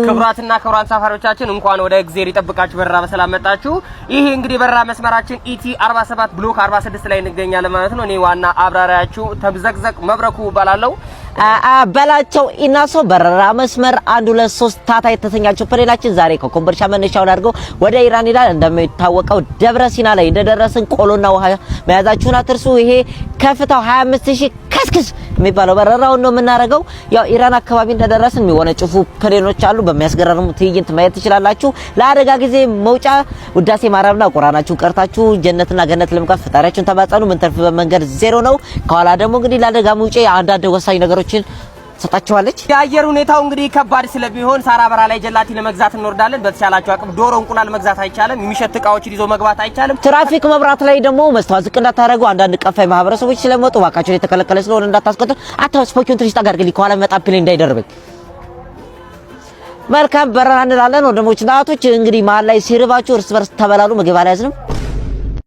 ክብራትና ክብራን ሳፋሪዎቻችን እንኳን ወደ እግዚአብሔር ይጠብቃችሁ በረራ በሰላም መጣችሁ። ይሄ እንግዲህ በረራ መስመራችን ኢቲ 47 ብሎክ 46 ላይ እንገኛለን ማለት ነው። እኔ ዋና አብራሪያችሁ ተብዘቅዘቅ መብረኩ ባላለው በላቸው ኢናሶ በረራ መስመር 123 ታታ የተሰኛቸው ፕሌናችን ዛሬ ከኮምቦልቻ መነሻውን አድርገው ወደ ኢራን ይላል። እንደሚታወቀው ደብረ ሲና ላይ እንደደረስን ቆሎና ውሃ መያዛችሁን አትርሱ። ይሄ ከፍታው 25000 ከስክስ የሚባለው በረራውን ነው የምናደርገው። ያው ኢራን አካባቢ እንደደረስን የሚወነጭፉ ፕሌኖች አሉ። በሚያስገርም ትዕይንት ማየት ትችላላችሁ። ለአደጋ ጊዜ መውጫ ውዳሴ ማርያምና ቁርአናችሁ ቀርታችሁ ጀነትና ገነት ለምቃፍ ፈጣሪያችሁን ተማጸኑ። ምን ተርፍ በመንገድ ዜሮ ነው። ከኋላ ደግሞ እንግዲህ ለአደጋ መውጫ አንዳንድ ወሳኝ ነገሮችን ሰጣችኋለች። የአየር ሁኔታው እንግዲህ ከባድ ስለሚሆን ሳራ በራ ላይ ጀላቲ ለመግዛት እንወርዳለን። በተቻላችሁ አቅም ዶሮ እንቁላል መግዛት አይቻልም። የሚሸት እቃዎችን ይዞ መግባት አይቻልም። ትራፊክ መብራት ላይ ደግሞ መስተዋት ዝቅ እንዳታረጉ። አንዳንድ ቀፋይ ማህበረሰቦች ስለመጡ ባካችሁ የተከለከለ ስለሆነ እንዳታስቆጡ። አታስፖኪውን ትንሽ ታጋርግልኝ ከኋላ መጣ ፕሌን እንዳይደርበኝ። መልካም በረራ እንላለን ወንድሞችና እህቶች። እንግዲህ መሀል ላይ ሲርባችሁ እርስ በርስ ተበላሉ። ምግብ አልያዝንም።